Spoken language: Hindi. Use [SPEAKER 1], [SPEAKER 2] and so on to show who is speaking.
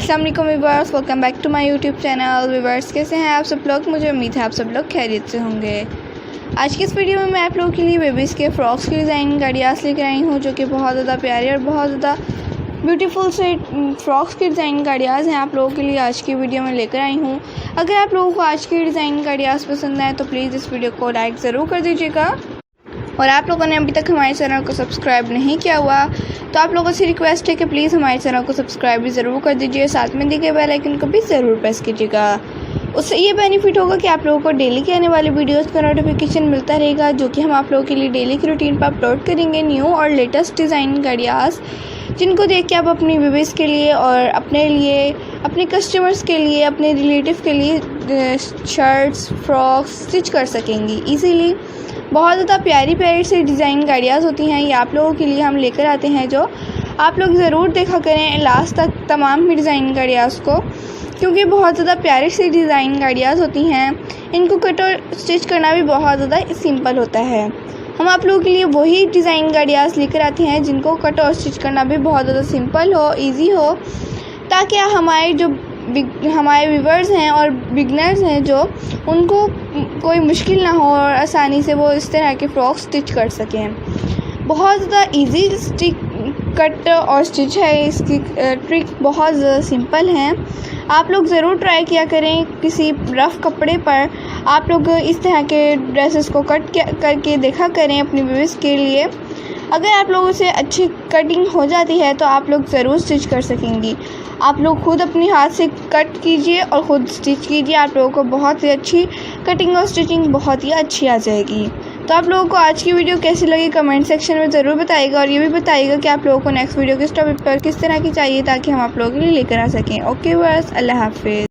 [SPEAKER 1] अस्सलाम वालेकुम viewers, welcome back to my YouTube channel. Viewers, कैसे हैं आप सब लोग? मुझे उम्मीद है आप सब लोग खैरियत से होंगे। आज की इस वीडियो में मैं आप लोगों के लिए बेबीज़ के फ्रॉक्स की डिज़ाइन गाड़ियास लेकर आई हूँ, जो कि बहुत ज़्यादा प्यारे और बहुत ज़्यादा ब्यूटीफुल से फ्रॉक्स की डिज़ाइन गाड़ियास हैं आप लोगों के लिए आज की वीडियो में लेकर आई हूँ। अगर आप लोगों को आज की डिज़ाइन गाड़ियास पसंद आए तो प्लीज़ इस वीडियो को लाइक ज़रूर कर दीजिएगा। और आप लोगों ने अभी तक हमारे चैनल को सब्सक्राइब नहीं किया हुआ तो आप लोगों से रिक्वेस्ट है कि प्लीज़ हमारे चैनल को सब्सक्राइब भी ज़रूर कर दीजिए, साथ में दिए गए बेल आइकन को भी ज़रूर प्रेस कीजिएगा। उससे ये बेनिफिट होगा कि आप लोगों को डेली के आने वाले वीडियोस का नोटिफिकेशन मिलता रहेगा, जो कि हम आप लोगों के लिए डेली की रूटीन पर अपलोड करेंगे न्यू और लेटेस्ट डिज़ाइन गाड़ियास, जिनको देख के आप अपनी बेबीज़ के लिए और अपने लिए, अपने कस्टमर्स के लिए, अपने रिलेटिव के लिए शर्ट्स फ्रॉक्स स्टिच कर सकेंगी ईजीली। बहुत ज़्यादा प्यारी प्यारी सी डिज़ाइन गाड़ियास होती हैं, ये आप लोगों के लिए हम लेकर आते हैं, जो आप लोग ज़रूर देखा करें लास्ट तक तमाम ही डिज़ाइन गाड़ियास को, क्योंकि बहुत ज़्यादा प्यारी सी डिज़ाइन गाड़ियास होती हैं। इनको कट और स्टिच करना भी बहुत ज़्यादा सिंपल होता है। हम आप लोगों के लिए वही डिज़ाइन गाड़ियास लेकर आते हैं जिनको कट और स्टिच करना भी बहुत ज़्यादा सिंपल हो, ईजी हो, ताकि हमारे व्यूवर्स हैं और बिगनर्स हैं जो उनको कोई मुश्किल ना हो और आसानी से वो इस तरह के फ्रॉक स्टिच कर सकें। बहुत ज़्यादा इजी स्टिच कट और स्टिच है, इसकी ट्रिक बहुत ज़्यादा सिंपल हैं। आप लोग ज़रूर ट्राई किया करें। किसी रफ़ कपड़े पर आप लोग इस तरह के ड्रेसेस को कट करके देखा करें अपनी बेबीज़ के लिए। अगर आप लोगों से अच्छी कटिंग हो जाती है तो आप लोग ज़रूर स्टिच कर सकेंगी। आप लोग खुद अपने हाथ से कट कीजिए और ख़ुद स्टिच कीजिए, आप लोगों को बहुत ही अच्छी कटिंग और स्टिचिंग बहुत ही अच्छी आ जाएगी। तो आप लोगों को आज की वीडियो कैसी लगी कमेंट सेक्शन में ज़रूर बताइएगा, और ये भी बताइएगा कि आप लोगों को नेक्स्ट वीडियो किस टॉपिक पर किस तरह की चाहिए, ताकि हम आप लोगों के लिए लेकर आ सकें। ओके बस, अल्लाह हाफिज़।